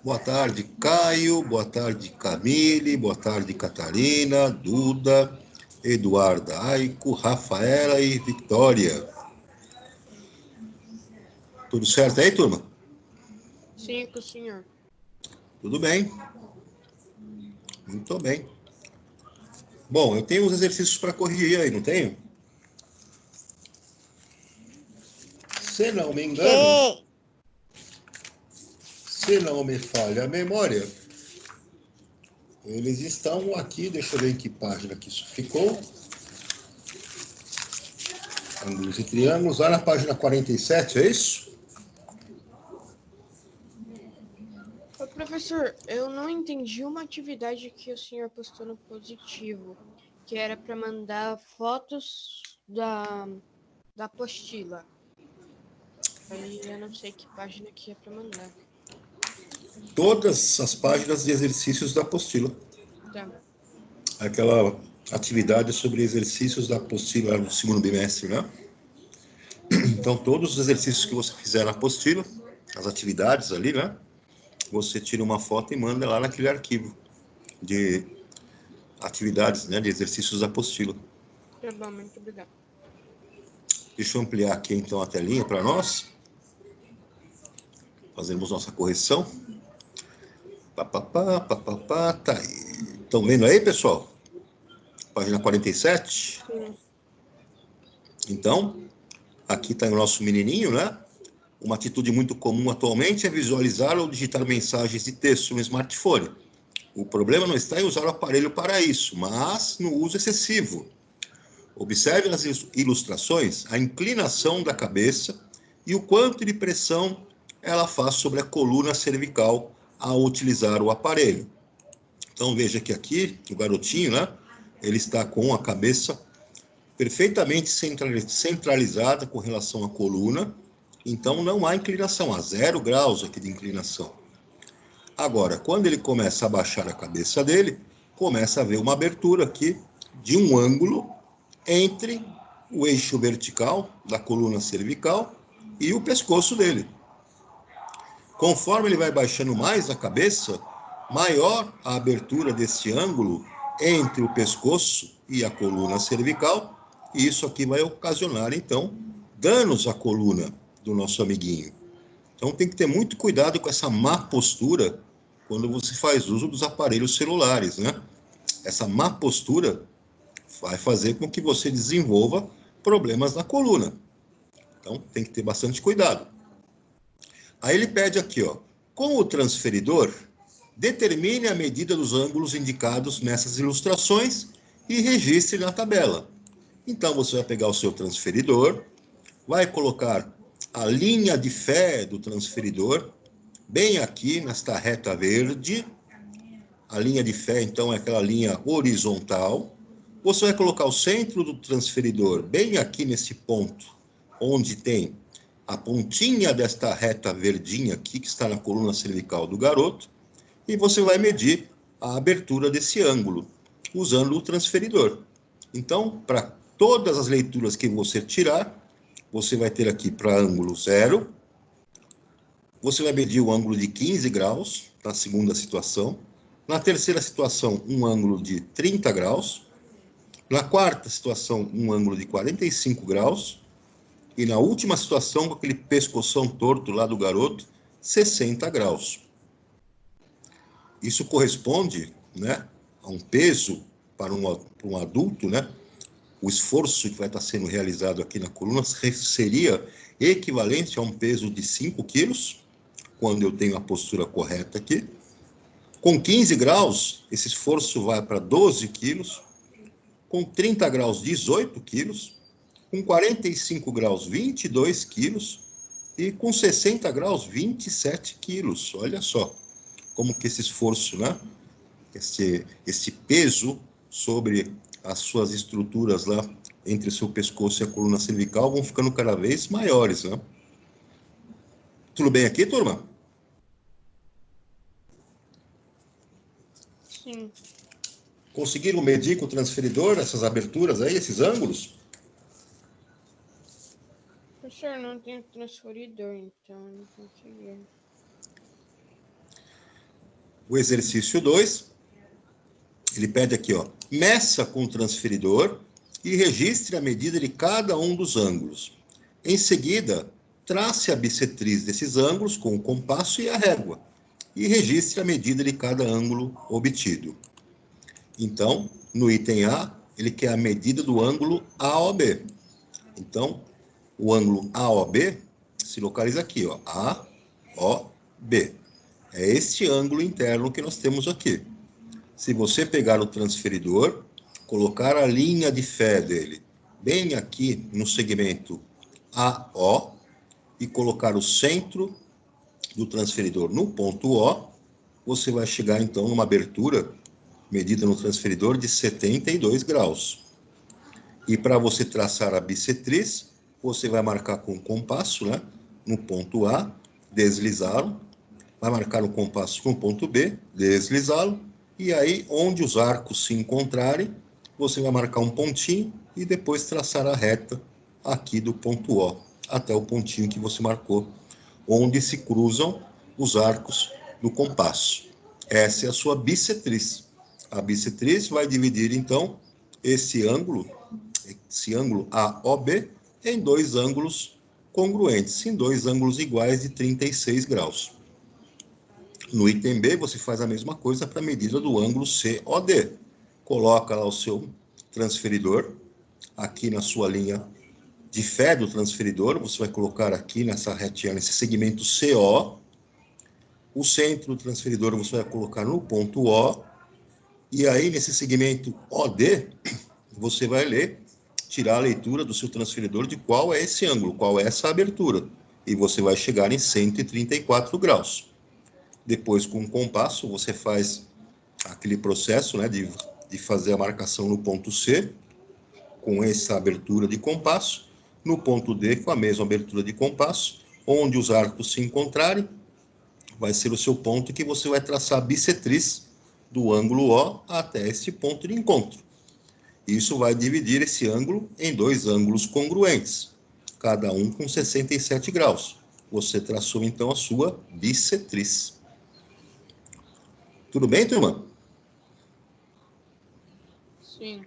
Boa tarde, Caio. Boa tarde, Camille. Boa tarde, Catarina, Duda, Eduarda, Aico, Rafaela e Vitória. Tudo certo aí, turma? Sim, com o senhor. Tudo bem. Muito bem. Bom, eu tenho uns exercícios para corrigir aí, não tenho? Se não me engano, se não me falha a memória, eles estão aqui, deixa eu ver em que página que isso ficou. Ângulos e triângulos, lá na página 47, é isso? Ô, professor, eu não entendi uma atividade que o senhor postou no Positivo, que era para mandar fotos da apostila. Aí eu não sei que página que é para mandar. Todas as páginas de exercícios da apostila. Tá. Aquela atividade sobre exercícios da apostila no segundo bimestre, né? Então, todos os exercícios que você fizer na apostila, as atividades ali, né? Você tira uma foto e manda lá naquele arquivo de atividades, né? De exercícios da apostila. Tá bom, muito obrigado. Deixa eu ampliar aqui, então, a telinha para nós. Fazemos nossa correção. Papapá, tá aí. Estão vendo aí, pessoal? Página 47. Sim. Então, aqui está o nosso menininho, né? Uma atitude muito comum atualmente é visualizar ou digitar mensagens de texto no smartphone. O problema não está em usar o aparelho para isso, mas no uso excessivo. Observe nas ilustrações a inclinação da cabeça e o quanto de pressão ela faz sobre a coluna cervical ao utilizar o aparelho. Então veja que aqui o garotinho, né? Ele está com a cabeça perfeitamente centralizada com relação à coluna. Então não há inclinação, há 0 graus aqui de inclinação. Agora, quando ele começa a baixar a cabeça dele, começa a haver uma abertura aqui de um ângulo entre o eixo vertical da coluna cervical e o pescoço dele. Conforme ele vai baixando mais a cabeça, maior a abertura desse ângulo entre o pescoço e a coluna cervical, e isso aqui vai ocasionar, então, danos à coluna do nosso amiguinho. Então tem que ter muito cuidado com essa má postura quando você faz uso dos aparelhos celulares, né? Essa má postura vai fazer com que você desenvolva problemas na coluna. Então tem que ter bastante cuidado. Aí ele pede aqui, ó, com o transferidor, determine a medida dos ângulos indicados nessas ilustrações e registre na tabela. Então você vai pegar o seu transferidor, vai colocar a linha de fé do transferidor bem aqui nesta reta verde. A linha de fé, então, é aquela linha horizontal. Você vai colocar o centro do transferidor bem aqui nesse ponto, onde tem a pontinha desta reta verdinha aqui, que está na coluna cervical do garoto, e você vai medir a abertura desse ângulo, usando o transferidor. Então, para todas as leituras que você tirar, você vai ter aqui para ângulo 0, você vai medir o ângulo de 15 graus, na segunda situação. Na terceira situação, um ângulo de 30 graus. Na quarta situação, um ângulo de 45 graus. E na última situação, com aquele pescoção torto lá do garoto, 60 graus. Isso corresponde, né, a um peso para um adulto, né? O esforço que vai estar sendo realizado aqui na coluna seria equivalente a um peso de 5 quilos, quando eu tenho a postura correta aqui. Com 15 graus, esse esforço vai para 12 quilos. Com 30 graus, 18 quilos. Com 45 graus, 22 quilos. E com 60 graus, 27 quilos. Olha só como que esse esforço, né? Esse peso sobre as suas estruturas lá, entre o seu pescoço e a coluna cervical, vão ficando cada vez maiores, né? Tudo bem aqui, turma? Sim. Conseguiram medir com o transferidor essas aberturas aí, esses ângulos? Professor, não tenho transferidor, então não consegui. O exercício 2, ele pede aqui, ó, meça com o transferidor e registre a medida de cada um dos ângulos. Em seguida, trace a bissetriz desses ângulos com o compasso e a régua e registre a medida de cada ângulo obtido. Então, no item A, ele quer a medida do ângulo AOB. Então, o ângulo AOB se localiza aqui, ó, AOB. É este ângulo interno que nós temos aqui. Se você pegar o transferidor, colocar a linha de fé dele bem aqui no segmento AO e colocar o centro do transferidor no ponto O, você vai chegar então numa abertura medida no transferidor de 72 graus. E para você traçar a bissetriz, você vai marcar com o compasso, né, no ponto A, deslizá-lo, vai marcar o compasso no ponto B, deslizá-lo, e aí onde os arcos se encontrarem, você vai marcar um pontinho e depois traçar a reta aqui do ponto O até o pontinho que você marcou, onde se cruzam os arcos do compasso. Essa é a sua bissetriz. A bissetriz vai dividir, então, esse ângulo AOB em dois ângulos congruentes, em dois ângulos iguais de 36 graus. No item B, você faz a mesma coisa para a medida do ângulo COD. Coloca lá o seu transferidor, aqui na sua linha de fé do transferidor, você vai colocar aqui nessa retinha, nesse segmento CO. O centro do transferidor você vai colocar no ponto O. E aí, nesse segmento OD, você vai tirar a leitura do seu transferidor de qual é esse ângulo, qual é essa abertura. E você vai chegar em 134 graus. Depois, com o compasso, você faz aquele processo, né, de fazer a marcação no ponto C, com essa abertura de compasso, no ponto D, com a mesma abertura de compasso, onde os arcos se encontrarem, vai ser o seu ponto que você vai traçar a bissetriz do ângulo O até este ponto de encontro. Isso vai dividir esse ângulo em dois ângulos congruentes, cada um com 67 graus. Você traçou, então, a sua bissetriz. Tudo bem, turma? Sim.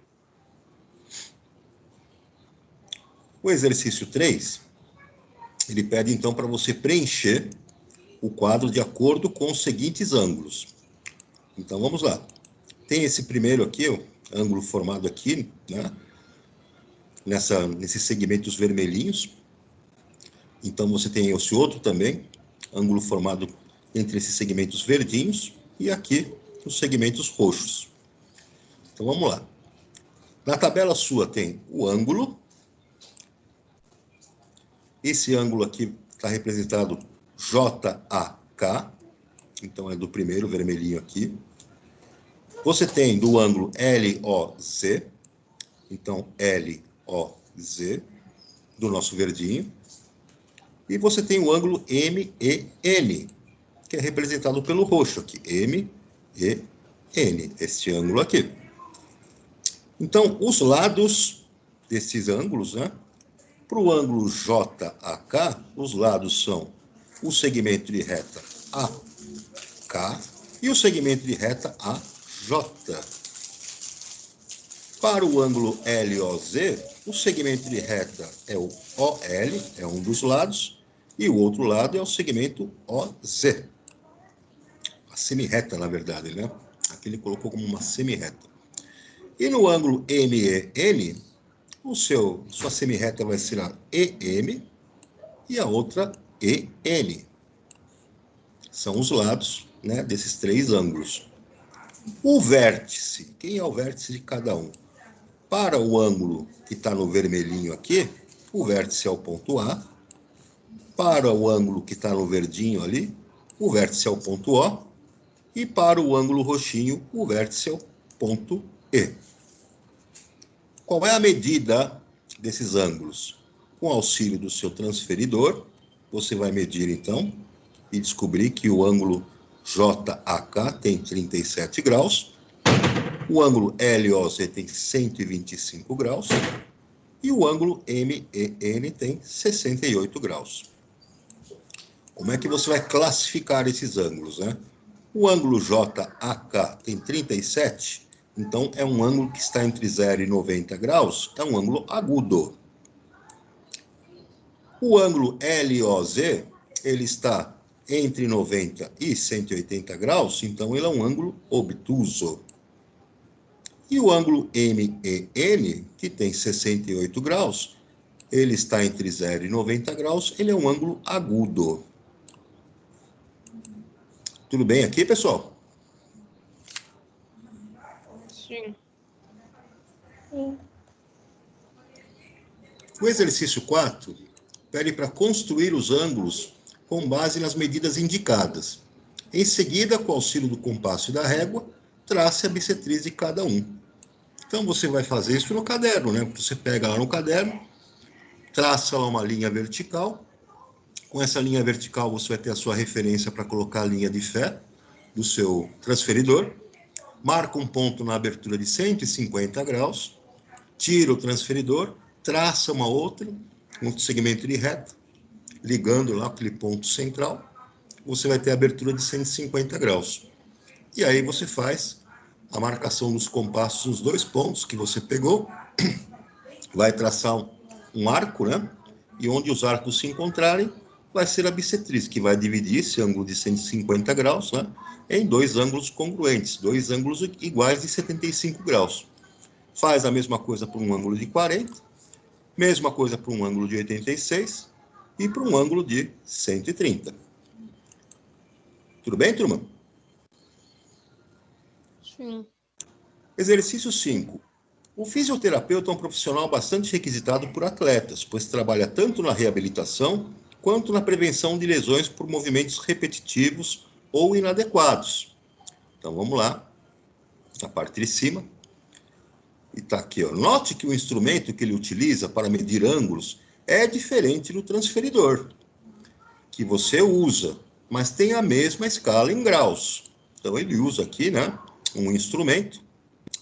O exercício 3, ele pede, então, para você preencher o quadro de acordo com os seguintes ângulos. Então, vamos lá. Tem esse primeiro aqui, o ângulo formado aqui, né? Nesses segmentos vermelhinhos. Então, você tem esse outro também, ângulo formado entre esses segmentos verdinhos, e aqui os segmentos roxos. Então, vamos lá. Na tabela sua tem o ângulo. Esse ângulo aqui está representado JAK. Então, é do primeiro vermelhinho aqui. Você tem do ângulo LOZ. Então, LOZ, do nosso verdinho. E você tem o ângulo MEN, que é representado pelo roxo aqui. MEN, este ângulo aqui. Então, os lados desses ângulos, né? Para o ângulo JAK, os lados são o segmento de reta AK e o segmento de reta AJ. Para o ângulo LOZ, o segmento de reta é o OL, é um dos lados, e o outro lado é o segmento OZ. A semirreta, na verdade, né? Aqui ele colocou como uma semirreta. E no ângulo MEN, sua semirreta vai ser a EM e a outra EN. São os lados, né, desses três ângulos. O vértice, quem é o vértice de cada um? Para o ângulo que está no vermelhinho aqui, o vértice é o ponto A. Para o ângulo que está no verdinho ali, o vértice é o ponto O. E para o ângulo roxinho, o vértice é o ponto E. Qual é a medida desses ângulos? Com auxílio do seu transferidor, você vai medir, então, e descobrir que o ângulo JAK tem 37 graus, o ângulo LOZ tem 125 graus e o ângulo MEN tem 68 graus. Como é que você vai classificar esses ângulos, né? O ângulo JAK tem 37, então é um ângulo que está entre 0 e 90 graus, é um ângulo agudo. O ângulo LOZ, ele está entre 90 e 180 graus, então ele é um ângulo obtuso. E o ângulo MEN, que tem 68 graus, ele está entre 0 e 90 graus, ele é um ângulo agudo. Tudo bem aqui, pessoal? Sim. O exercício 4 pede para construir os ângulos com base nas medidas indicadas. Em seguida, com o auxílio do compasso e da régua, trace a bissetriz de cada um. Então, você vai fazer isso no caderno, né? Você pega lá no caderno, traça lá uma linha vertical. Com essa linha vertical, você vai ter a sua referência para colocar a linha de fé do seu transferidor. Marca um ponto na abertura de 150 graus, tira o transferidor, traça uma outra, um segmento de reta, ligando lá aquele ponto central, você vai ter a abertura de 150 graus. E aí você faz a marcação dos compassos nos dois pontos que você pegou, vai traçar um arco, né? E onde os arcos se encontrarem, vai ser a bissetriz, que vai dividir esse ângulo de 150 graus, né, em dois ângulos congruentes, dois ângulos iguais de 75 graus. Faz a mesma coisa para um ângulo de 40, mesma coisa para um ângulo de 86 e para um ângulo de 130. Tudo bem, turma? Sim. Exercício 5. O fisioterapeuta é um profissional bastante requisitado por atletas, pois trabalha tanto na reabilitação quanto na prevenção de lesões por movimentos repetitivos ou inadequados. Então vamos lá, na parte de cima. E está aqui, ó. Note que o instrumento que ele utiliza para medir ângulos é diferente do transferidor, que você usa, mas tem a mesma escala em graus. Então ele usa aqui, né, um instrumento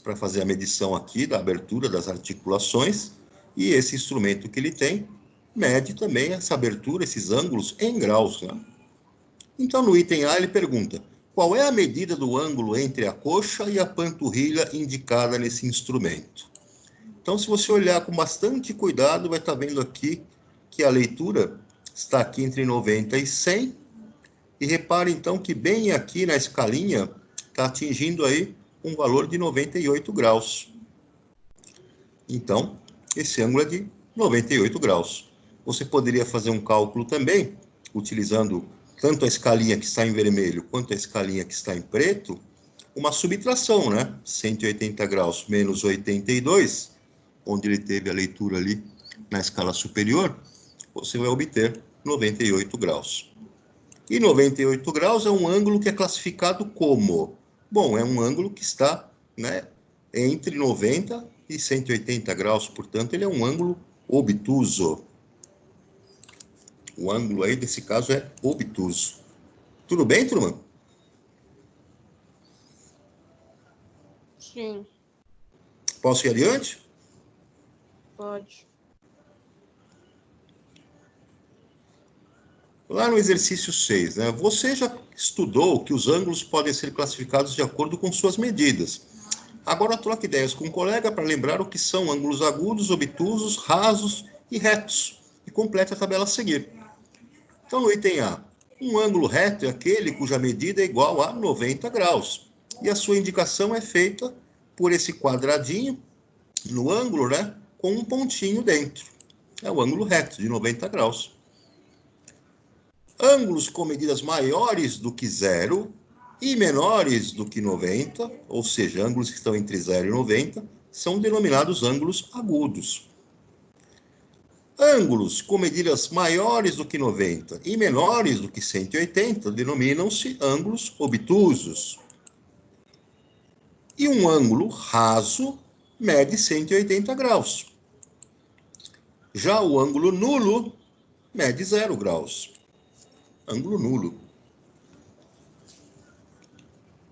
para fazer a medição aqui da abertura das articulações, e esse instrumento que ele tem mede também essa abertura, esses ângulos em graus, né? Então, no item A, ele pergunta: qual é a medida do ângulo entre a coxa e a panturrilha indicada nesse instrumento? Então, se você olhar com bastante cuidado, vai estar vendo aqui que a leitura está aqui entre 90 e 100, e repare então que bem aqui na escalinha está atingindo aí um valor de 98 graus. Então, esse ângulo é de 98 graus. Você poderia fazer um cálculo também, utilizando tanto a escalinha que está em vermelho quanto a escalinha que está em preto, uma subtração, né? 180 graus menos 82, onde ele teve a leitura ali na escala superior, você vai obter 98 graus. E 98 graus é um ângulo que é classificado como? Bom, é um ângulo que está, né, entre 90 e 180 graus, portanto, ele é um ângulo obtuso. O ângulo aí, desse caso, é obtuso. Tudo bem, turma? Sim. Posso ir adiante? Pode. Lá no exercício 6, né, você já estudou que os ângulos podem ser classificados de acordo com suas medidas. Agora troque ideias com um colega para lembrar o que são ângulos agudos, obtusos, rasos e retos. E complete a tabela a seguir. Então, no item A, um ângulo reto é aquele cuja medida é igual a 90 graus. E a sua indicação é feita por esse quadradinho no ângulo, né, com um pontinho dentro. É o ângulo reto de 90 graus. Ângulos com medidas maiores do que 0 e menores do que 90, ou seja, ângulos que estão entre 0 e 90, são denominados ângulos agudos. Ângulos com medidas maiores do que 90 e menores do que 180 denominam-se ângulos obtusos. E um ângulo raso mede 180 graus. Já o ângulo nulo mede 0 graus. Ângulo nulo.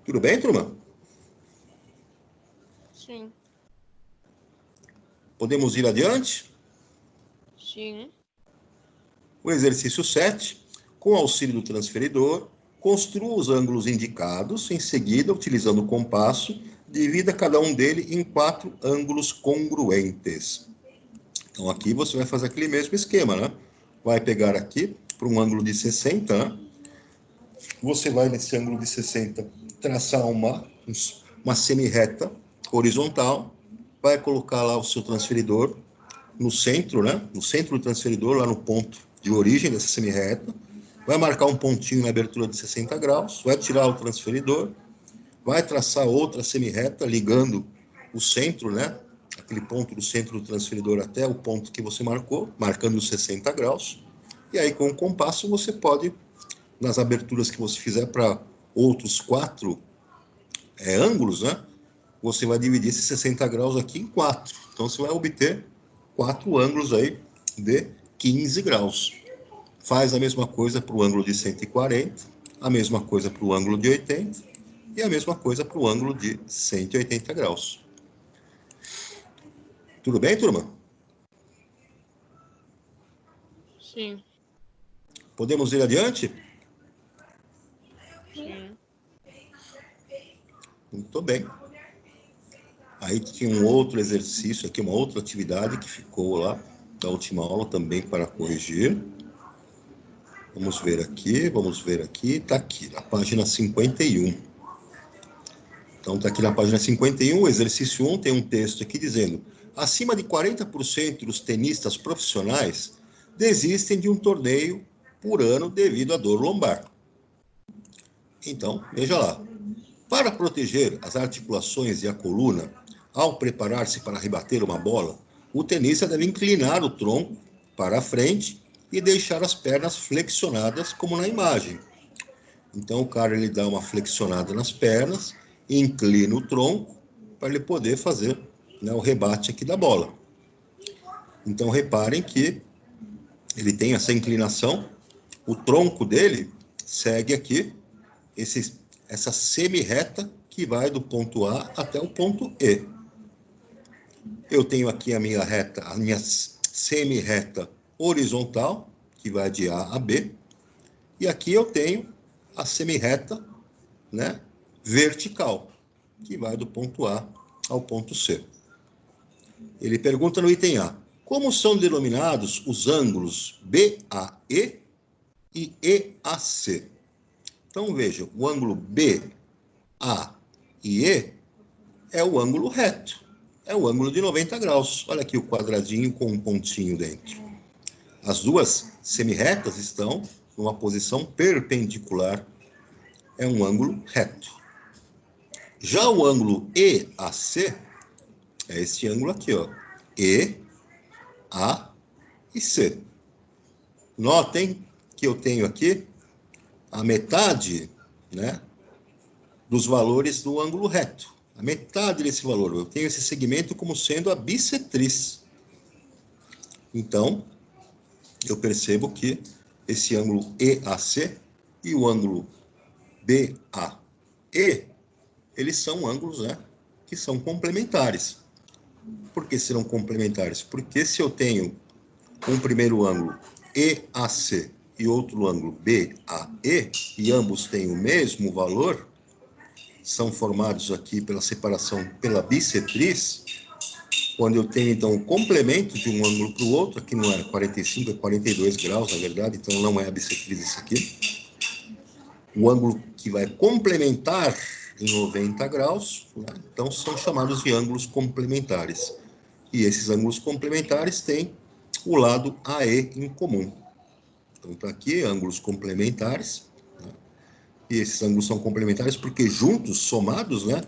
Tudo bem, turma? Sim. Podemos ir adiante? Sim. O exercício 7, com auxílio do transferidor, Construa os ângulos indicados, em seguida, utilizando o compasso, divida cada um dele em 4 ângulos congruentes. Então, aqui você vai fazer aquele mesmo esquema, né? Vai pegar aqui, para um ângulo de 60, né? Você vai, nesse ângulo de 60, traçar uma semi-reta horizontal, vai colocar lá o seu transferidor no centro, né? No centro do transferidor, lá no ponto de origem dessa semi-reta, vai marcar um pontinho na abertura de 60 graus, vai tirar o transferidor, vai traçar outra semi-reta ligando o centro, né? Aquele ponto do centro do transferidor até o ponto que você marcou, marcando os 60 graus. E aí, com o compasso, você pode, nas aberturas que você fizer para outros 4 ângulos, né? Você vai dividir esses 60 graus aqui em 4. Então, você vai obter 4 ângulos aí de 15 graus. Faz a mesma coisa para o ângulo de 140, a mesma coisa para o ângulo de 80 e a mesma coisa para o ângulo de 180 graus. Tudo bem, turma? Sim. Podemos ir adiante? Sim. Muito bem. Aí tinha um outro exercício aqui, uma outra atividade que ficou lá da última aula também para corrigir. Vamos ver aqui, está aqui, na página 51. Então, está aqui na página 51, o exercício 1 tem um texto aqui dizendo: acima de 40% dos tenistas profissionais desistem de um torneio por ano devido à dor lombar. Então, veja lá. Para proteger as articulações e a coluna, ao preparar-se para rebater uma bola, o tenista deve inclinar o tronco para a frente e deixar as pernas flexionadas, como na imagem. Então, o cara ele dá uma flexionada nas pernas, inclina o tronco para ele poder fazer, né, o rebate aqui da bola. Então, reparem que ele tem essa inclinação, o tronco dele segue aqui essa semi-reta que vai do ponto A até o ponto E. Eu tenho aqui a minha semi-reta horizontal, que vai de A a B, e aqui eu tenho a semi-reta, né, vertical, que vai do ponto A ao ponto C. Ele pergunta no item A: como são denominados os ângulos BAE e EAC? Então, vejam, o ângulo BA e E é o ângulo reto, é o ângulo de 90 graus. Olha aqui o quadradinho com um pontinho dentro. As duas semi-retas estão numa posição perpendicular, é um ângulo reto. Já o ângulo EAC é esse ângulo aqui, ó, E, A e C. Notem que eu tenho aqui a metade, né, dos valores do ângulo reto. A metade desse valor. Eu tenho esse segmento como sendo a bissetriz. Então, eu percebo que esse ângulo EAC e o ângulo BAE, eles são ângulos, né, que são complementares. Por que serão complementares? Porque se eu tenho um primeiro ângulo EAC e outro ângulo BAE, e ambos têm o mesmo valor, são formados aqui pela separação pela bissetriz, quando eu tenho, então, o complemento de um ângulo para o outro, aqui não é 45, é 42 graus, na verdade, então não é a bissetriz isso aqui. O ângulo que vai complementar em 90 graus, né? Então são chamados de ângulos complementares. E esses ângulos complementares têm o lado AE em comum. Então está aqui, ângulos complementares, né? E esses ângulos são complementares porque juntos, somados, né,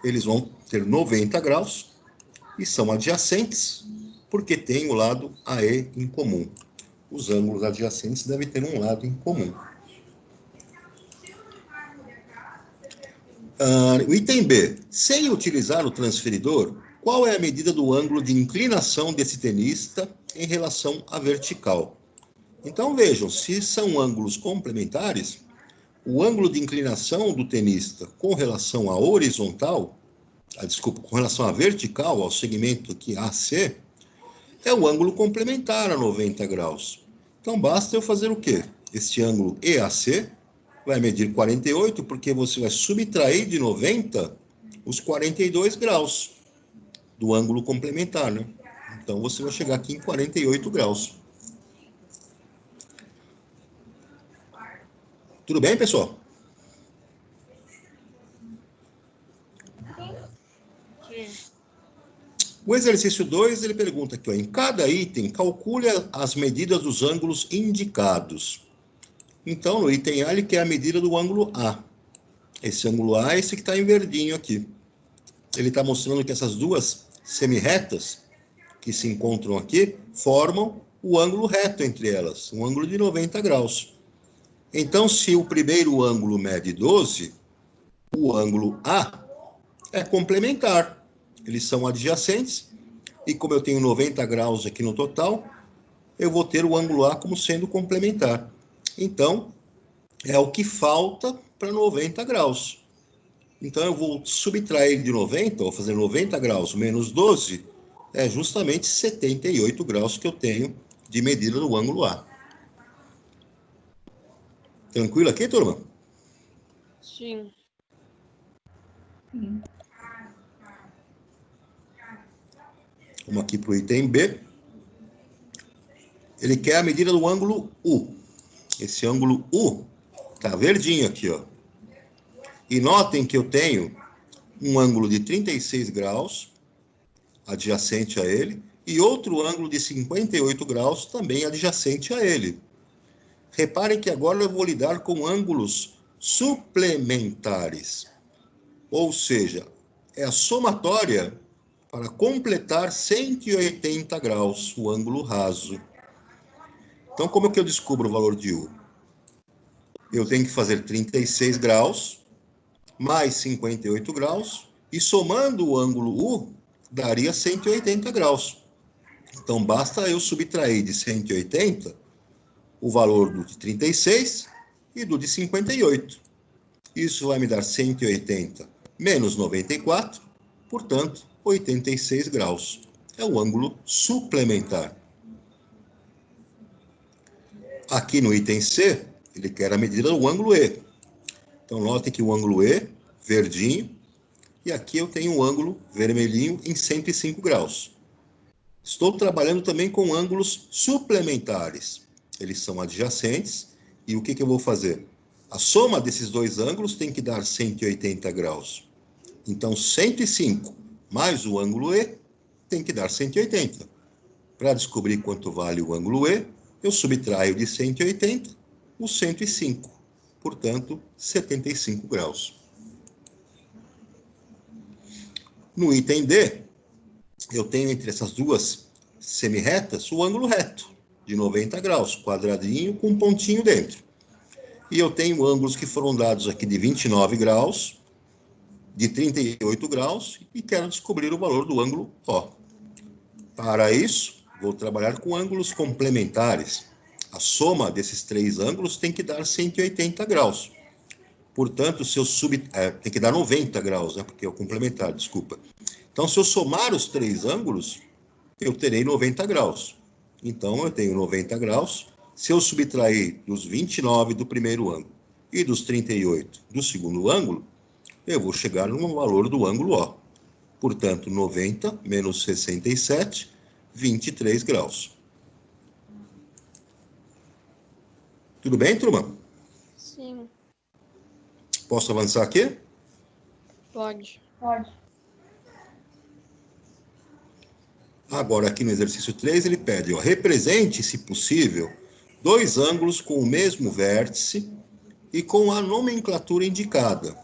eles vão ter 90 graus e são adjacentes porque tem o lado AE em comum. Os ângulos adjacentes devem ter um lado em comum. O item B. Sem utilizar o transferidor, qual é a medida do ângulo de inclinação desse tenista em relação à vertical? Então, vejam, se são ângulos complementares, o ângulo de inclinação do tenista com relação à horizontal, com relação à vertical, ao segmento aqui AC, é o ângulo complementar a 90 graus. Então, basta eu fazer o quê? Este ângulo EAC vai medir 48, porque você vai subtrair de 90 os 42 graus do ângulo complementar, né? Então, você vai chegar aqui em 48 graus. Tudo bem, pessoal? Sim. O exercício 2, ele pergunta aqui, ó, em cada item, calcule as medidas dos ângulos indicados. Então, no item A, ele quer a medida do ângulo A. Esse ângulo A é esse que está em verdinho aqui. Ele está mostrando que essas duas semirretas que se encontram aqui formam o ângulo reto entre elas, um ângulo de 90 graus. Então, se o primeiro ângulo mede 12, o ângulo A é complementar. Eles são adjacentes, e como eu tenho 90 graus aqui no total, eu vou ter o ângulo A como sendo complementar. Então, é o que falta para 90 graus. Então, eu vou subtrair ele de 90, vou fazer 90 graus menos 12, é justamente 78 graus que eu tenho de medida do ângulo A. Tranquilo aqui, turma? Sim. Vamos aqui para o item B. Ele quer a medida do ângulo U. Esse ângulo U está verdinho aqui, ó. E notem que eu tenho um ângulo de 36 graus, adjacente a ele, e outro ângulo de 58 graus, também adjacente a ele. Reparem que agora eu vou lidar com ângulos suplementares. Ou seja, é a somatória para completar 180 graus, o ângulo raso. Então, como é que eu descubro o valor de U? Eu tenho que fazer 36 graus mais 58 graus, e somando o ângulo U, daria 180 graus. Então, basta eu subtrair de 180 o valor do de 36 e do de 58. Isso vai me dar 180 menos 94, portanto, 86 graus. É o ângulo suplementar. Aqui no item C, ele quer a medida do ângulo E. Então, notem que o ângulo E, verdinho, e aqui eu tenho um ângulo vermelhinho em 105 graus. Estou trabalhando também com ângulos suplementares. Eles são adjacentes, e o que eu vou fazer? A soma desses dois ângulos tem que dar 180 graus. Então, 105 mais o ângulo E tem que dar 180. Para descobrir quanto vale o ângulo E, eu subtraio de 180 o 105. Portanto, 75 graus. No item D, eu tenho entre essas duas semirretas o ângulo reto, de 90 graus, quadradinho com um pontinho dentro. E eu tenho ângulos que foram dados aqui de 29 graus, de 38 graus, e quero descobrir o valor do ângulo O. Para isso, vou trabalhar com ângulos complementares. A soma desses três ângulos tem que dar 180 graus. Portanto, se eu tem que dar 90 graus, né? Porque é o complementar, desculpa. Então, se eu somar os três ângulos, eu terei 90 graus. Então, eu tenho 90 graus. Se eu subtrair dos 29 do primeiro ângulo e dos 38 do segundo ângulo, eu vou chegar no valor do ângulo O. Portanto, 90 menos 67, 23 graus. Tudo bem, turma? Sim. Posso avançar aqui? Pode. Agora, aqui no exercício 3, ele pede, ó, represente, se possível, dois ângulos com o mesmo vértice e com a nomenclatura indicada.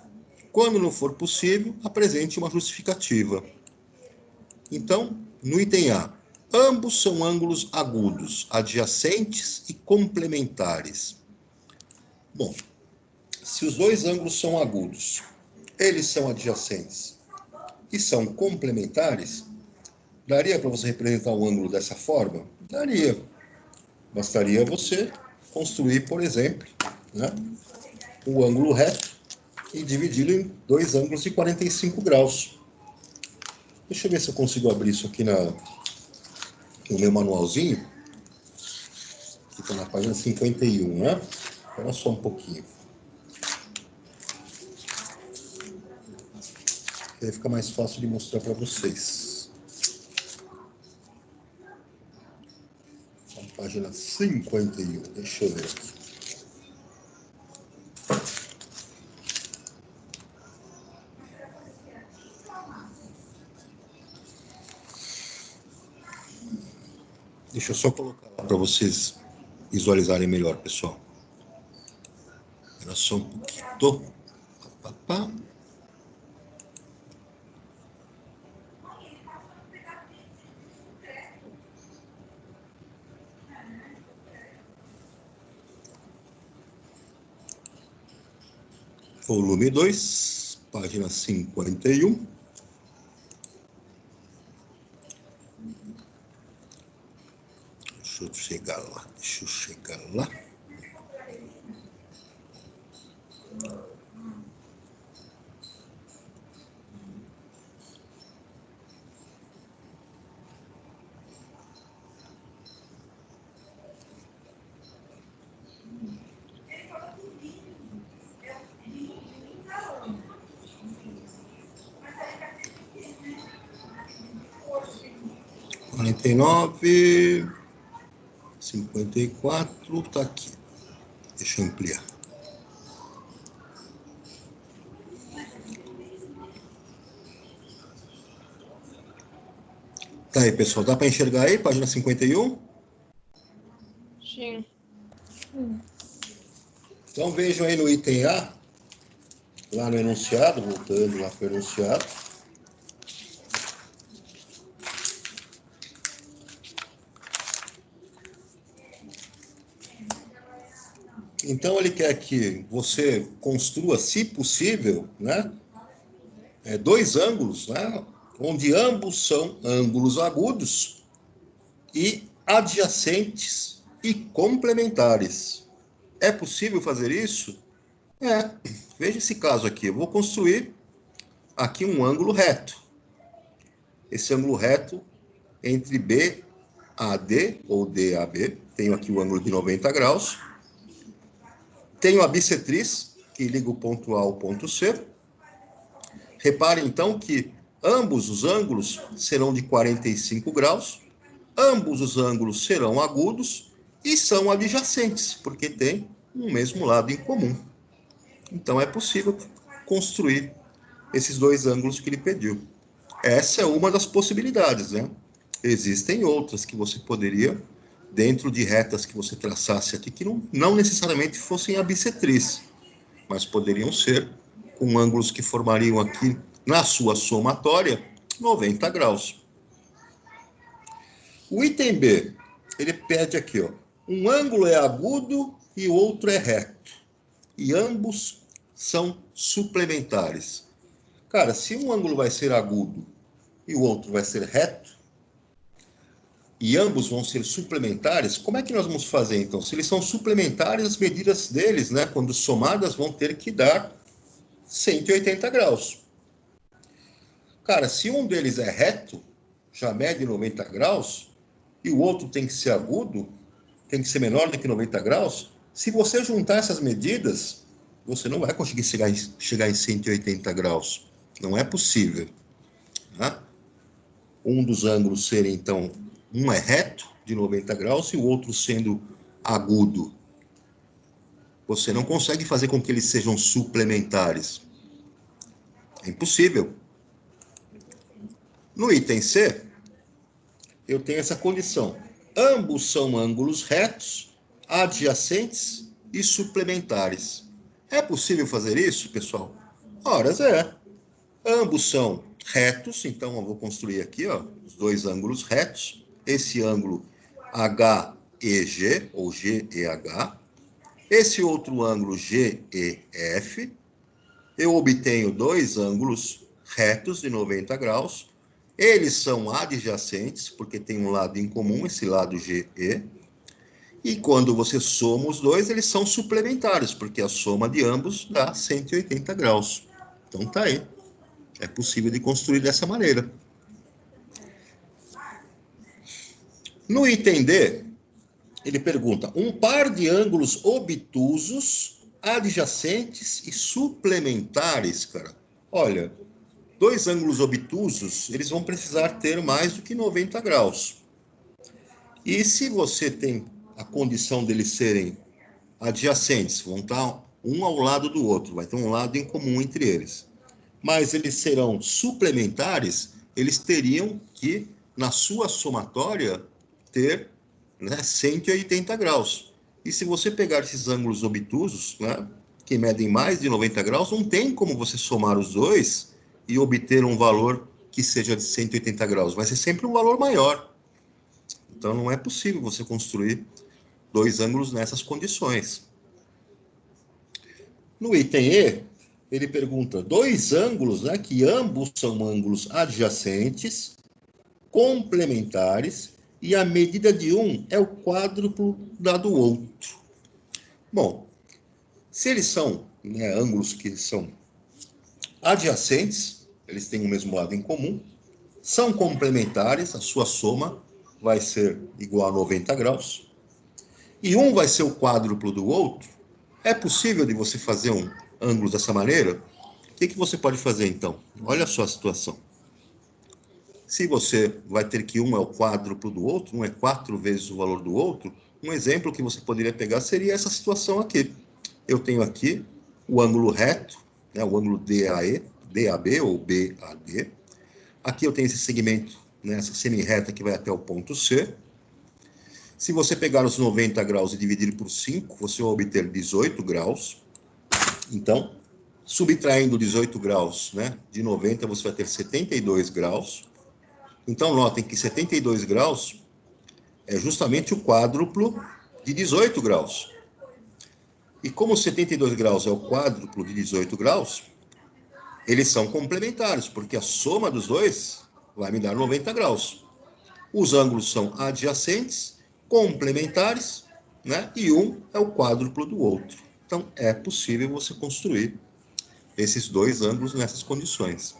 Quando não for possível, apresente uma justificativa. Então, no item A, ambos são ângulos agudos, adjacentes e complementares. Bom, se os dois ângulos são agudos, eles são adjacentes e são complementares, daria para você representar o ângulo dessa forma? Daria. Bastaria você construir, por exemplo, né, o ângulo reto e dividi-lo em dois ângulos de 45 graus. Deixa eu ver se eu consigo abrir isso aqui no meu manualzinho, que está na página 51, né? Espera só um pouquinho. Aí fica mais fácil de mostrar para vocês. Página 51, deixa eu ver aqui. Deixa eu só colocar lá para vocês visualizarem melhor, pessoal. Era só um pouquinho. Pá, pá. Volume 2, página 51. Deixa eu chegar lá. Quarenta e nove, 54, tá aqui. Deixa eu ampliar. Tá aí, pessoal. Dá para enxergar aí, página 51? Sim. Então vejam aí no item A, lá no enunciado, voltando lá para o enunciado. Então ele quer que você construa, se possível, né, dois ângulos, né, onde ambos são ângulos agudos e adjacentes e complementares. É possível fazer isso? É. Veja esse caso aqui. Eu vou construir aqui um ângulo reto. Esse ângulo reto entre BAD ou DAB. Tenho aqui o ângulo de 90 graus. Tenho a bissetriz, que liga o ponto A ao ponto C. Repare, então, que ambos os ângulos serão de 45 graus. Ambos os ângulos serão agudos e são adjacentes, porque têm um mesmo lado em comum. Então, é possível construir esses dois ângulos que ele pediu. Essa é uma das possibilidades, né? Existem outras que você poderia, dentro de retas que você traçasse aqui, que não necessariamente fossem a bissetriz, mas poderiam ser com ângulos que formariam aqui, na sua somatória, 90 graus. O item B, ele pede aqui, ó, um ângulo é agudo e o outro é reto, e ambos são suplementares. Cara, se um ângulo vai ser agudo e o outro vai ser reto, e ambos vão ser suplementares, como é que nós vamos fazer, então? Se eles são suplementares, as medidas deles, né, quando somadas, vão ter que dar 180 graus. Cara, se um deles é reto, já mede 90 graus, e o outro tem que ser agudo, tem que ser menor do que 90 graus, se você juntar essas medidas, você não vai conseguir chegar em 180 graus. Não é possível. Tá? Um dos ângulos seria, então, um é reto, de 90 graus, e o outro sendo agudo. Você não consegue fazer com que eles sejam suplementares. É impossível. No item C, eu tenho essa condição. Ambos são ângulos retos, adjacentes e suplementares. É possível fazer isso, pessoal? Ora, é. Ambos são retos, então eu vou construir aqui, ó, os dois ângulos retos. Esse ângulo HEG, ou GEH. Esse outro ângulo GEF. Eu obtenho dois ângulos retos de 90 graus. Eles são adjacentes, porque tem um lado em comum, esse lado GE. E quando você soma os dois, eles são suplementares, porque a soma de ambos dá 180 graus. Então tá aí. É possível de construir dessa maneira. No item D, ele pergunta, um par de ângulos obtusos, adjacentes e suplementares, cara. Olha, Dois ângulos obtusos, eles vão precisar ter mais do que 90 graus. E se você tem a condição deles serem adjacentes, vão estar um ao lado do outro, vai ter um lado em comum entre eles. Mas eles serão suplementares, eles teriam que, na sua somatória, ter, né, 180 graus. E se você pegar esses ângulos obtusos, né, que medem mais de 90 graus, não tem como você somar os dois e obter um valor que seja de 180 graus. Vai ser sempre um valor maior. Então, não é possível você construir dois ângulos nessas condições. No item E, ele pergunta dois ângulos, né, que ambos são ângulos adjacentes, complementares, e a medida de um é o quádruplo da do outro. Bom, se eles são, né, ângulos que são adjacentes, eles têm o mesmo lado em comum, são complementares, a sua soma vai ser igual a 90 graus, e um vai ser o quádruplo do outro, é possível de você fazer um ângulo dessa maneira? O que você pode fazer, então? Olha só a situação. Se você vai ter que um é o quádruplo do outro, um é 4 vezes o valor do outro, um exemplo que você poderia pegar seria essa situação aqui. Eu tenho aqui o ângulo reto, né, o ângulo DAB ou BAD. Aqui eu tenho esse segmento, né, essa semi-reta que vai até o ponto C. Se você pegar os 90 graus e dividir por 5, você vai obter 18 graus. Então, subtraindo 18 graus, né, de 90, você vai ter 72 graus. Então, notem que 72 graus é justamente o quádruplo de 18 graus. E como 72 graus é o quádruplo de 18 graus, eles são complementares, porque a soma dos dois vai me dar 90 graus. Os ângulos são adjacentes, complementares, né? E um é o quádruplo do outro. Então, é possível você construir esses dois ângulos nessas condições.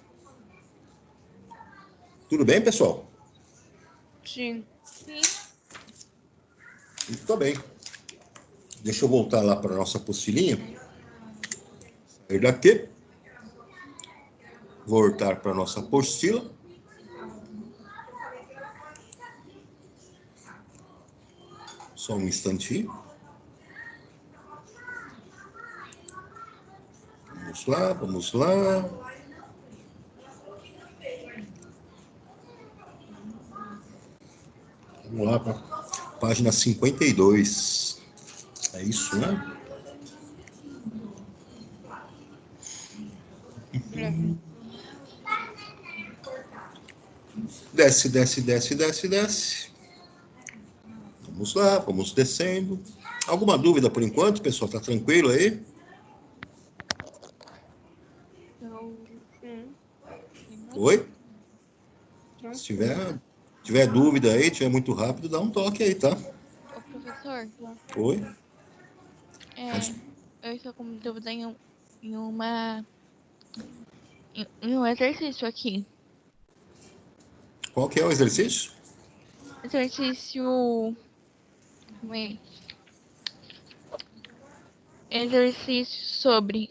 Tudo bem, pessoal? Sim. Muito bem. Deixa eu voltar lá para a nossa apostilinha. Sair daqui. Voltar para a nossa apostila. Só um instantinho. Vamos lá, vamos lá. Vamos lá para a página 52. É isso, né? Desce, desce, desce, desce, desce. Vamos lá, vamos descendo. Alguma dúvida por enquanto, pessoal? Tá tranquilo aí? Oi? Se tiver dúvida aí, tiver muito rápido, dá um toque aí, tá? Ô, professor, Oi? eu estou com dúvida em um exercício aqui. Qual que é o exercício? Exercício. Exercício sobre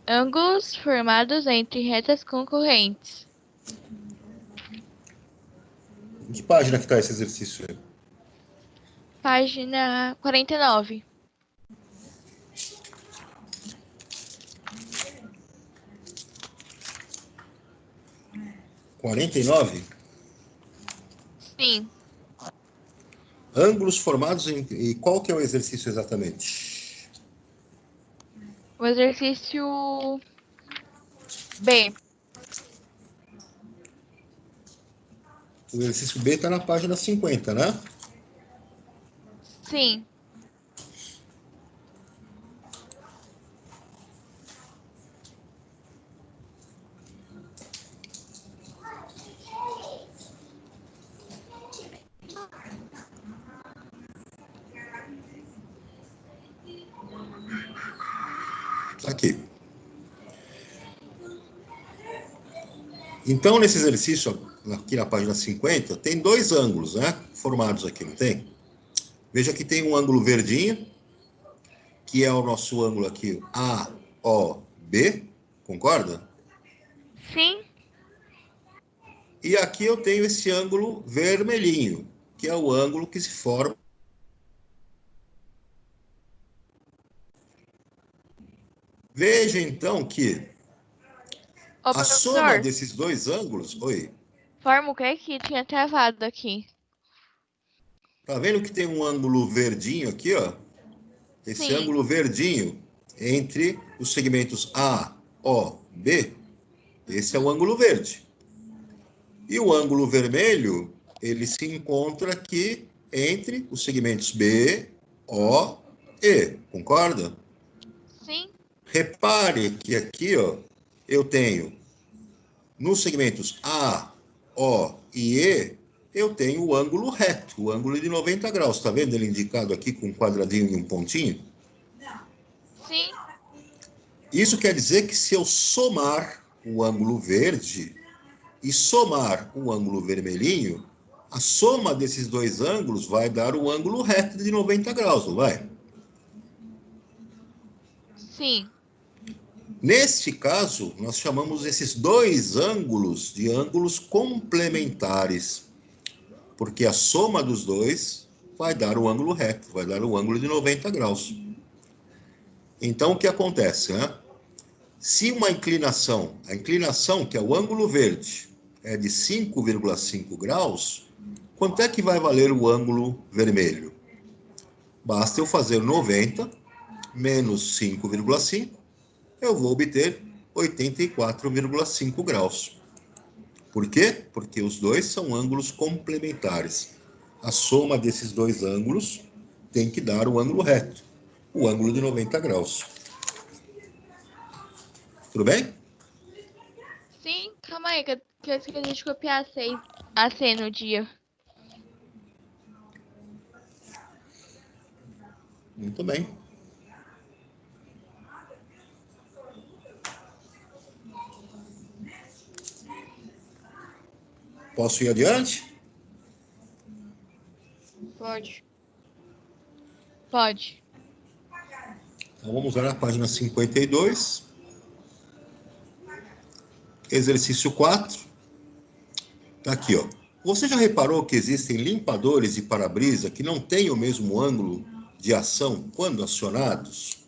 ângulos formados entre retas concorrentes. Em que página que tá esse exercício aí? Página 49. Sim. Ângulos formados em... E qual que é o exercício exatamente? O exercício B. O exercício B está na página 50, né? Sim. Aqui. Então, nesse exercício, aqui na página 50, tem dois ângulos, né? Formados aqui, não tem? Veja que tem um ângulo verdinho, que é o nosso ângulo aqui, AOB, concorda? Sim. E aqui eu tenho esse ângulo vermelhinho, que é o ângulo que se forma. Veja, então, que Ô, a soma professor, desses dois ângulos... Oi, forma o que que tinha travado aqui? tá vendo que tem um ângulo verdinho aqui, ó? Esse Sim. ângulo verdinho entre os segmentos A, O, B, esse é o ângulo verde. E o ângulo vermelho, ele se encontra aqui entre os segmentos B, O, E. Concorda? Sim. Repare que aqui, ó, eu tenho nos segmentos A, O e E, eu tenho o ângulo reto, o ângulo de 90 graus. Está vendo ele indicado aqui com um quadradinho e um pontinho? Sim. Isso quer dizer que se eu somar o ângulo verde e somar o ângulo vermelhinho, a soma desses dois ângulos vai dar o ângulo reto de 90 graus, não vai? Sim. Neste caso, nós chamamos esses dois ângulos de ângulos complementares, porque a soma dos dois vai dar o ângulo reto, vai dar o ângulo de 90 graus. Então, o que acontece, né? Se uma inclinação, a inclinação, que é o ângulo verde, é de 5,5 graus, quanto é que vai valer o ângulo vermelho? Basta eu fazer 90 menos 5,5, eu vou obter 84,5 graus. Por quê? Porque os dois são ângulos complementares. A soma desses dois ângulos tem que dar o ângulo reto, o ângulo de 90 graus. Tudo bem? Sim. Calma aí, que eu esqueci de copiar a C no dia. Muito bem. Posso ir adiante? Pode. Pode. Então vamos lá na página 52. Exercício 4. Tá aqui, ó. Você já reparou que existem limpadores de para-brisa que não têm o mesmo ângulo de ação quando acionados?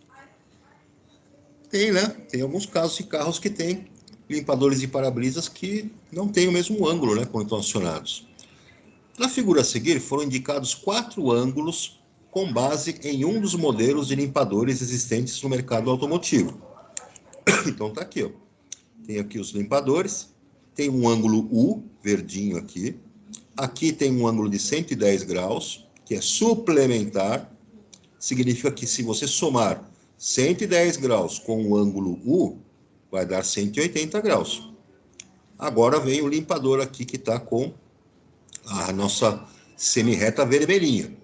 Tem, né? Tem alguns casos de carros que têm limpadores de para-brisas que não têm o mesmo ângulo, né, quando estão acionados. Na figura a seguir foram indicados 4 ângulos com base em um dos modelos de limpadores existentes no mercado automotivo. Então tá aqui, ó. Tem aqui os limpadores, tem um ângulo U, verdinho aqui. Aqui tem um ângulo de 110 graus, que é suplementar. Significa que se você somar 110 graus com o ângulo U, vai dar 180 graus. Agora vem o limpador aqui que está com a nossa semi-reta vermelhinha.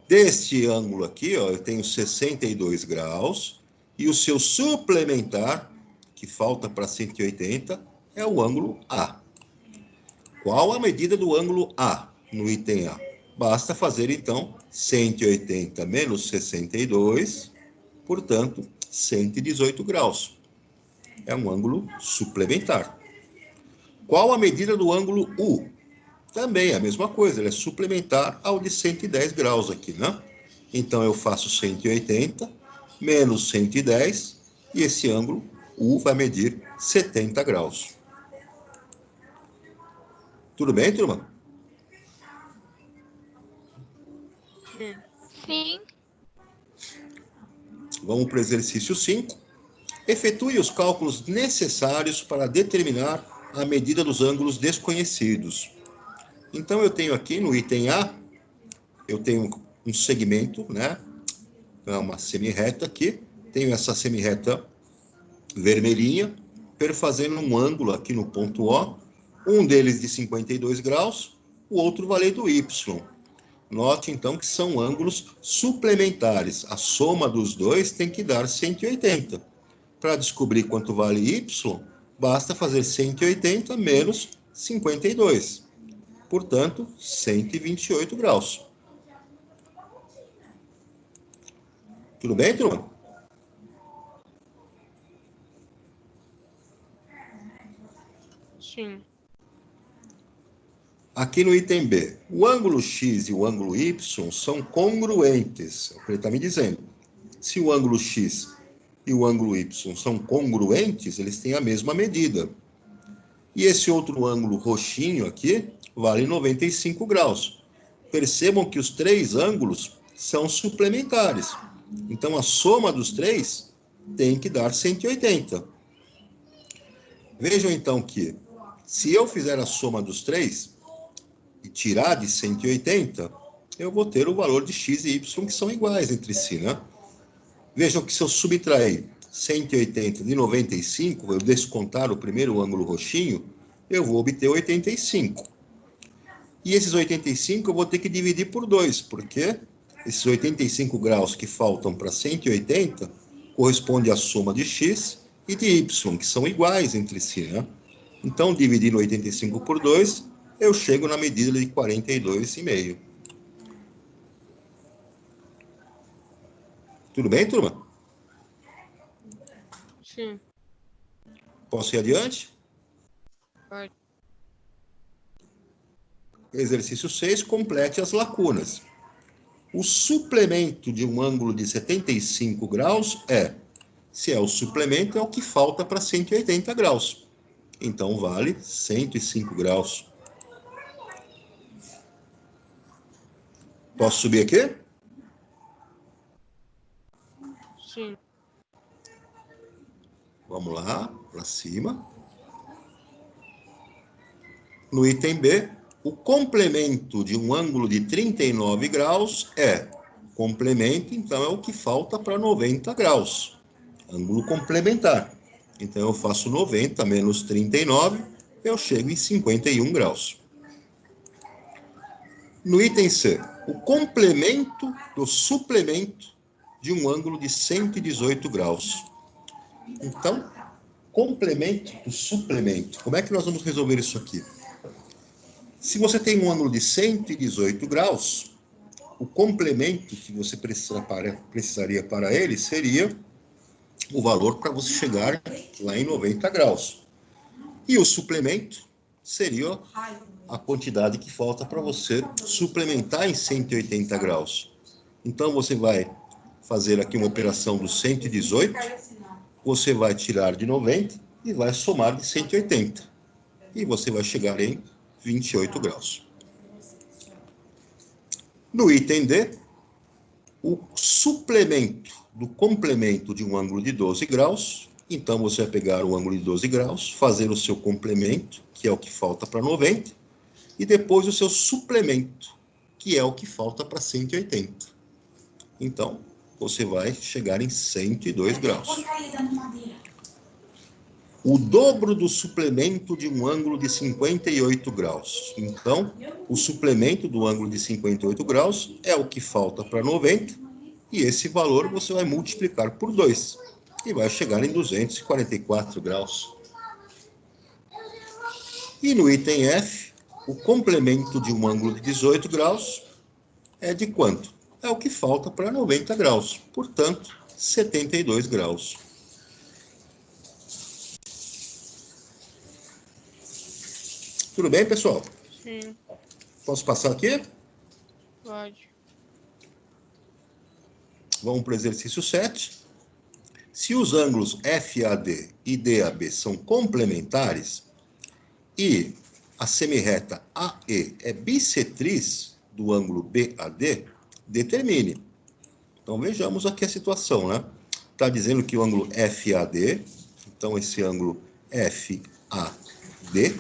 Deste ângulo aqui, ó, eu tenho 62 graus, e o seu suplementar, que falta para 180, é o ângulo A. Qual a medida do ângulo A no item A? Basta fazer, então, 180 menos 62, portanto, 118 graus. É um ângulo suplementar. Qual a medida do ângulo U? Também é a mesma coisa, ele é suplementar ao de 110 graus aqui, né? Então, eu faço 180 menos 110, e esse ângulo U vai medir 70 graus. Tudo bem, turma? Sim. Vamos para o exercício 5. Efetue os cálculos necessários para determinar a medida dos ângulos desconhecidos. Então, eu tenho aqui no item A, eu tenho um segmento, né? É uma semi-reta aqui. Tenho essa semi-reta vermelhinha, perfazendo um ângulo aqui no ponto O, um deles de 52 graus, o outro valendo Y. Note, então, que são ângulos suplementares. A soma dos dois tem que dar 180. Para descobrir quanto vale Y, basta fazer 180 menos 52. Portanto, 128 graus. Tudo bem, turma? Sim. Aqui no item B, o ângulo X e o ângulo Y são congruentes. É o que ele está me dizendo. Se o ângulo X e o ângulo Y são congruentes, eles têm a mesma medida. E esse outro ângulo roxinho aqui vale 95 graus. Percebam que os três ângulos são suplementares. Então, a soma dos três tem que dar 180. Vejam, então, que se eu fizer a soma dos três e tirar de 180, eu vou ter o valor de x e y que são iguais entre si, né? Vejam que se eu subtrair 180 de 95, eu descontar o primeiro ângulo roxinho, eu vou obter 85. E esses 85 eu vou ter que dividir por 2, porque esses 85 graus que faltam para 180 corresponde à soma de x e de y, que são iguais entre si, né? Então, dividindo 85 por 2, eu chego na medida de 42,5. Tudo bem, turma? Sim. Posso ir adiante? Pode. Exercício 6, complete as lacunas. O suplemento de um ângulo de 75 graus se é o suplemento, é o que falta para 180 graus. Então, vale 105 graus. Posso subir aqui? Sim. Vamos lá, para cima. No item B, o complemento de um ângulo de 39 graus complemento, então é o que falta para 90 graus. Ângulo complementar. Então, eu faço 90 menos 39, eu chego em 51 graus. No item C, o complemento do suplemento de um ângulo de 118 graus. Então, complemento do suplemento. Como é que nós vamos resolver isso aqui? Se você tem um ângulo de 118 graus, o complemento que você precisaria para ele seria o valor para você chegar lá em 90 graus. E o suplemento seria a quantidade que falta para você suplementar em 180 graus. Então, você vai fazer aqui uma operação do 118, você vai tirar de 90 e vai somar de 180. E você vai chegar em 28 graus. No item D, o suplemento do complemento de um ângulo de 12 graus. Então, você vai pegar o ângulo de 12 graus, fazer o seu complemento, que é o que falta para 90, e depois o seu suplemento, que é o que falta para 180. Então, você vai chegar em 102 graus. O dobro do suplemento de um ângulo de 58 graus. Então, o suplemento do ângulo de 58 graus é o que falta para 90, e esse valor você vai multiplicar por 2, e vai chegar em 244 graus. E no item F, o complemento de um ângulo de 18 graus é de quanto? É o que falta para 90 graus, portanto, 72 graus. Tudo bem, pessoal? Sim. Posso passar aqui? Pode. Vamos para o exercício 7. Se os ângulos FAD e DAB são complementares e a semirreta AE é bissetriz do ângulo BAD, determine. Então, vejamos aqui a situação, né? Está dizendo que o ângulo FAD, então esse ângulo FAD,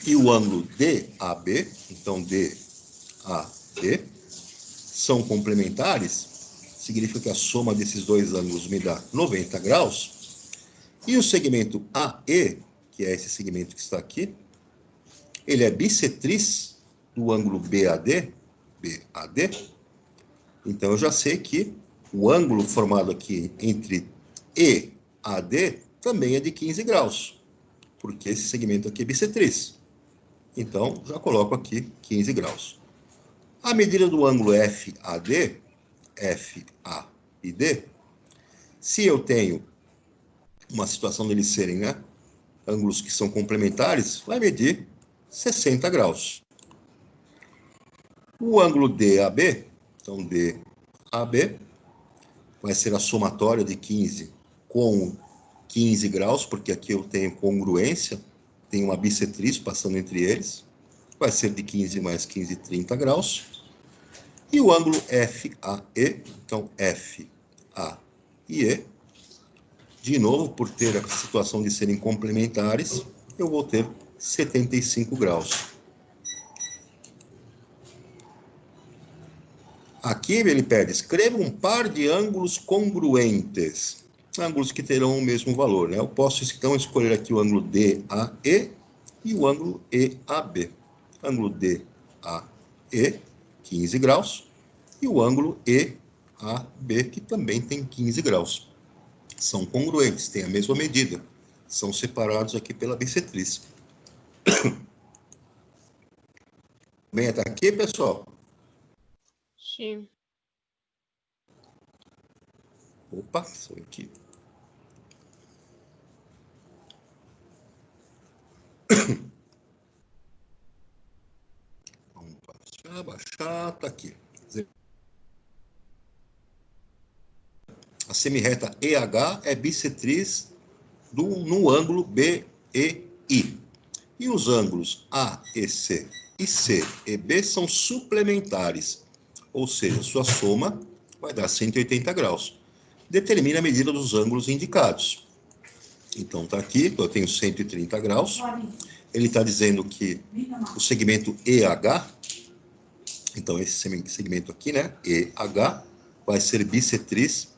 e o ângulo DAB, então DAB, são complementares, significa que a soma desses dois ângulos me dá 90 graus, e o segmento AE, que é esse segmento que está aqui, ele é bissetriz do ângulo BAD, então eu já sei que o ângulo formado aqui entre E e AD também é de 15 graus, porque esse segmento aqui é bissetriz. Então, já coloco aqui 15 graus. A medida do ângulo FAD, FA e D, se eu tenho uma situação deles serem, né, ângulos que são complementares, vai medir 60 graus. O ângulo DAB, então DAB, vai ser a somatória de 15 com 15 graus, porque aqui eu tenho congruência, tem uma bissetriz passando entre eles, vai ser de 15 mais 15, 30 graus. E o ângulo FAE, então FAE, de novo, por ter a situação de serem complementares, eu vou ter 75 graus. Aqui ele pede, escreva um par de ângulos congruentes, ângulos que terão o mesmo valor, né? Eu posso, então, escolher aqui o ângulo DAE e o ângulo EAB. Ângulo DAE, 15 graus, e o ângulo EAB, que também tem 15 graus. São congruentes, têm a mesma medida. São separados aqui pela bissetriz. Bem até aqui, pessoal? Sim. Opa, sou aqui. Vamos baixar, tá aqui. A semirreta EH é bissetriz no ângulo BEI. E os ângulos AEC e CEB são suplementares, ou seja, sua soma vai dar 180 graus. Determina a medida dos ângulos indicados. Então, está aqui, eu tenho 130 graus. Ele está dizendo que o segmento EH, então esse segmento aqui, né, EH, vai ser bissetriz,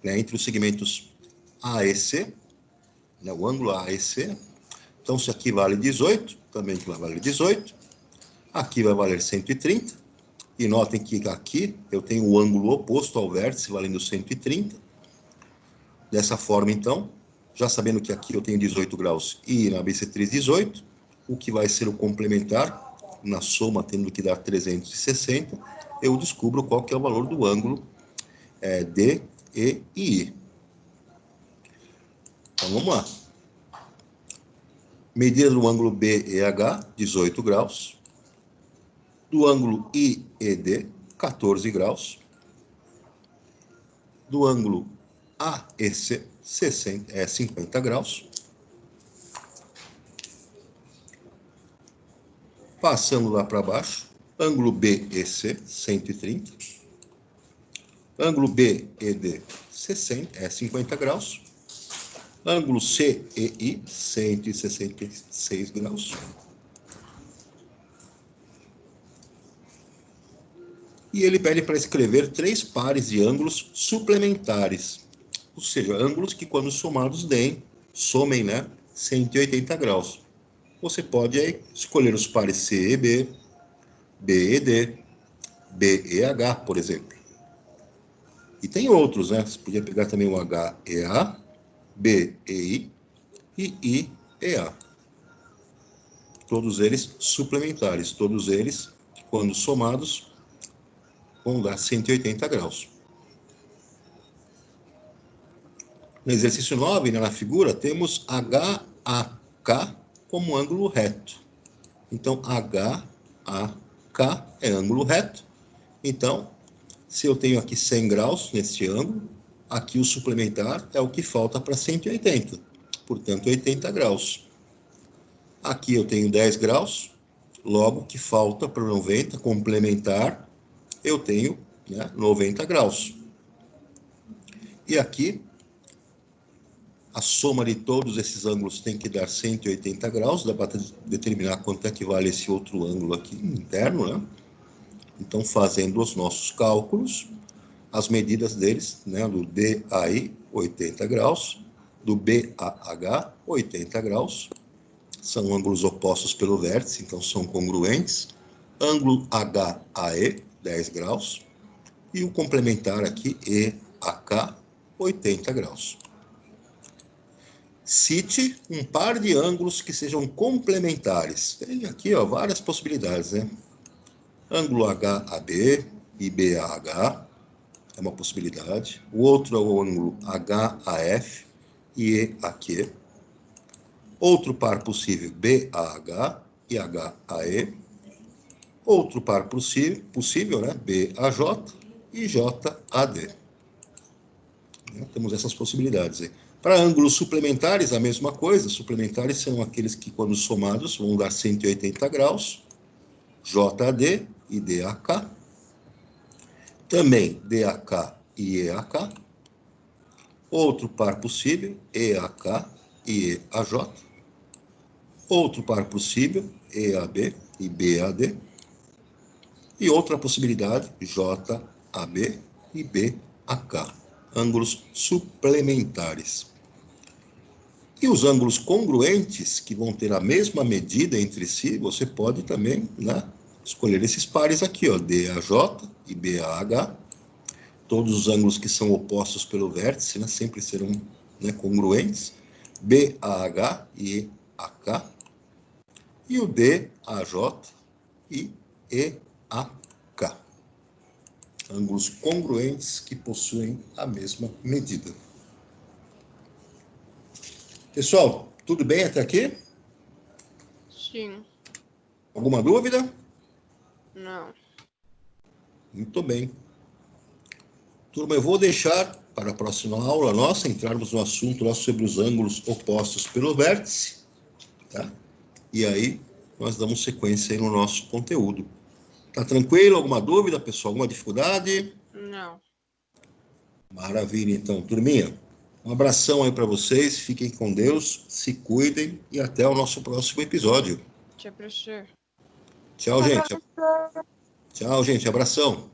né, entre os segmentos AEC, né, o ângulo AEC. Então, se aqui vale 18, também aqui vai valer 18. Aqui vai valer 130. E notem que aqui eu tenho o ângulo oposto ao vértice, valendo 130. Dessa forma, então, já sabendo que aqui eu tenho 18 graus e na bissetriz 18, o que vai ser o complementar, na soma tendo que dar 360, eu descubro qual que é o valor do ângulo D, E e I. Então, vamos lá. Medida do ângulo BEH, 18 graus. Do ângulo IED, 14 graus. Do ângulo AEC, 50 graus. Passando lá para baixo, ângulo BEC, 130. Ângulo BED, 50 graus. Ângulo CEI, 166 graus. E ele pede para escrever 3 pares de ângulos suplementares. Ou seja, ângulos que quando somados somem, né, 180 graus. Você pode aí escolher os pares CEB, BED, BEH, por exemplo. E tem outros, né? Você podia pegar também o HEA, BEI e IEA. Todos eles suplementares, todos eles, quando somados, vão dar 180 graus. No exercício 9, né, na figura, temos HAK como ângulo reto. Então, HAK é ângulo reto. Então, se eu tenho aqui 100 graus neste ângulo, aqui o suplementar é o que falta para 180. Portanto, 80 graus. Aqui eu tenho 10 graus, logo que falta para 90, complementar, eu tenho, né, 90 graus. E aqui, a soma de todos esses ângulos tem que dar 180 graus, dá para determinar quanto é que vale esse outro ângulo aqui interno, né? Então, fazendo os nossos cálculos, as medidas deles, né, do DAI, 80 graus, do BAH, 80 graus, são ângulos opostos pelo vértice, então são congruentes. Ângulo HAE, 10 graus, e o complementar aqui, EAK, 80 graus. Cite um par de ângulos que sejam complementares. Tem aqui, ó, várias possibilidades, né? Ângulo HAB e BAH é uma possibilidade. O outro é o ângulo HAF e EAQ. Outro par possível, BAH e HAE. Outro par possível, né? BAJ e JAD. Temos essas possibilidades aí. Para ângulos suplementares, a mesma coisa. Suplementares são aqueles que, quando somados, vão dar 180 graus. JAD e DAK. Também DAK e EAK. Outro par possível, EAK e EAJ. Outro par possível, EAB e BAD. E outra possibilidade, JAB e BAK. Ângulos suplementares. E os ângulos congruentes, que vão ter a mesma medida entre si, você pode também, né, escolher esses pares aqui, ó, DAJ e BAH. Todos os ângulos que são opostos pelo vértice, né, sempre serão, né, congruentes. BAH e AK. E o DAJ e EAK. Ângulos congruentes que possuem a mesma medida. Pessoal, tudo bem até aqui? Sim. Alguma dúvida? Não. Muito bem. Turma, eu vou deixar para a próxima aula nossa entrarmos no assunto lá sobre os ângulos opostos pelo vértice, tá? E aí nós damos sequência aí no nosso conteúdo. Tá tranquilo? Alguma dúvida, pessoal? Alguma dificuldade? Não. Maravilha, então, turminha. Um abração aí para vocês, fiquem com Deus, se cuidem e até o nosso próximo episódio. Tchau, professor. Tchau, gente. Tchau, gente. Abração.